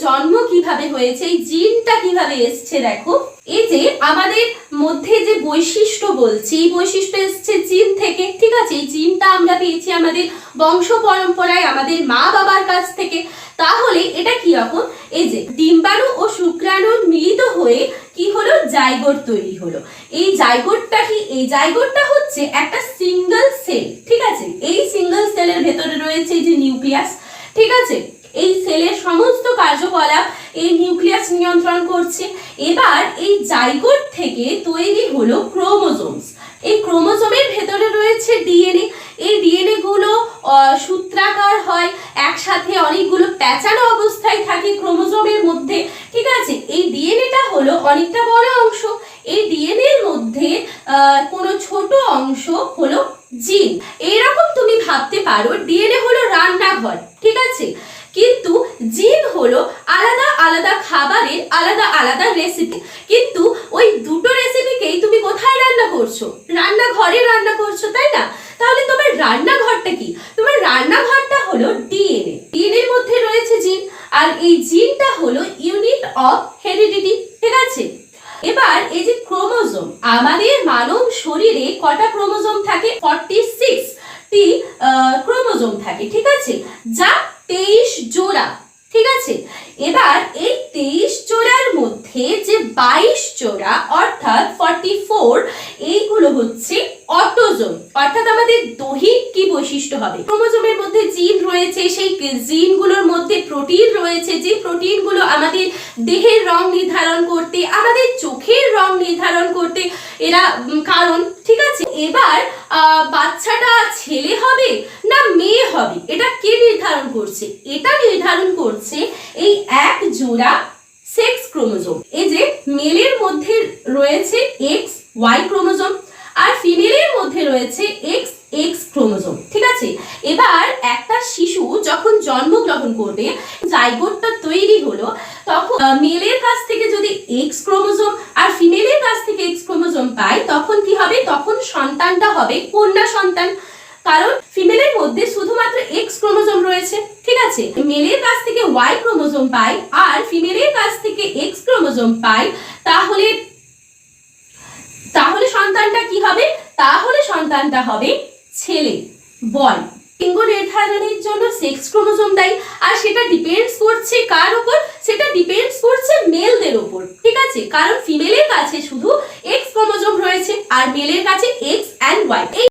জন্ম কিভাবে হয়েছে, এই জিনটা কিভাবে এসছে দেখো। এই যে আমাদের মধ্যে যে বৈশিষ্ট্য বলছি, এই বৈশিষ্ট্য এসছে জিন থেকে, ঠিক আছে। এই জিনটা আমরা পেয়েছি আমাদের বংশ পরম্পরায়, আমাদের মা বাবার কাছ থেকে। তাহলে এটা কি রকম, এই যে ডিম্বাণু ও শুক্রাণু মিলিত হয়ে কি হলো, জাইগোট তৈরি হলো। এই জাইগোটটা কি, এই জাইগোটটা হচ্ছে একটা সিঙ্গেল সেল, ঠিক আছে। এই সিঙ্গেল সেলের ভেতরে রয়েছে যে নিউক্লিয়াস, ঠিক আছে। এই সেলের সমস্ত কার্যকলাপ এই নিউক্লিয়াস নিয়ন্ত্রণ করছে। এবার এই জাইগোট থেকে তৈরি হলো ক্রোমোজোমস। এই ক্রোমোজোমের ভেতরে রয়েছে ডিএনএ। এই ডিএনএ গুলো সূত্রাকার হয়, একসাথে অনেকগুলো প্যাঁচানো অবস্থায় থাকে ক্রোমোজোমের মধ্যে, ঠিক আছে। এই ডিএনএটা হলো অনেকটা বড় অংশ। এই ডিএনএ এর মধ্যে কোনো ছোট অংশ হলো জিন। এইরকম তুমি ভাবতে পারো ডিএনএ হলো রান্নাঘর, ঠিক আছে, কিন্তু জিন হলো আলাদা আলাদা খাবারের আলাদা আলাদা রেসিপি। কিন্তু ওই দুটো রেসিপিকেই তুমি কোথায় রান্না করছো, রান্নাঘরে রান্না করছো, তাই না? তাহলে তোমার রান্নাঘরটা কি? তোমার রান্নাঘরটা হলো ডিএনএ। ডিএনএ এর মধ্যে রয়েছে জিন, আর এই জিনটা হলো ইউনিট অফ হেরিডিটি, ঠিক আছে। এবার এই যে ক্রোমোজোম, আমাদের মানব শরীরে কটা ক্রোমোজোম থাকে? 46 টি ক্রোমোজোম থাকে, ঠিক আছে, যা 23 জোড়া, ঠিক আছে। এবার এই 23 জোড়ার মধ্যে যে 22 জোড়া অর্থাৎ 44, এইগুলো হচ্ছে অটোজোম, অর্থাৎ আমাদের দৈহিক কি বৈশিষ্ট্য হবে। ক্রোমোজোমের মধ্যে জিন রয়েছে, সেই জিনগুলোর মধ্যে প্রোটিন রয়েছে, যে প্রোটিনগুলো আমাদের দেহের রং নির্ধারণ করতে, আমাদের চোখের রং নির্ধারণ করতে এরা কারণ, ঠিক আছে। এবার বাচ্চাটা ছেলে হবে না মেয়ে হবে, এটা কে নির্ধারণ করছে? এটা নির্ধারণ করছে এই এক জোড়া সেক্স ক্রোমোজোম। এই যে মেলের মধ্যে রয়েছে এক্স ওয়াই ক্রোমোজোম, আর ফিমেলের মধ্যে রয়েছে এক্স এক্স ক্রোমোজোম, ঠিক আছে। এবার একটা শিশু যখন জন্মগ্রহণ করবে, জাইগোটটা তৈরি হলো, তখন মেলের কাছ থেকে যদি এক্স ক্রোমোজোম আর ফিমেলের কাছ থেকে এক্স ক্রোমোজোম পায়, তখন কি হবে? তখন সন্তানটা হবে কন্যা সন্তান, কারণ ফিমেলের মধ্যে শুধুমাত্র এক্স ক্রোমোজোম রয়েছে, ঠিক আছে। মেলের কাছ থেকে ওয়াই ক্রোমোজোম পায় আর ফিমেলের কাছ থেকে এক্স ক্রোমোজোম পায়, তাহলে সন্তানটা কি হবে? তাহলে সন্তানটা হবে ছেলে, বয়। লিঙ্গ নির্ধারণের জন্য সেক্স ক্রোমোজোম দায়ী, আর সেটা ডিপেন্ডস করছে কার উপর? সেটা ডিপেন্ডস করছে মেলদের উপর, ঠিক আছে, কারণ ফিমেলের কাছে শুধু এক্স ক্রোমোজোম রয়েছে আর মেলের কাছে এক্স এন্ড ওয়াই।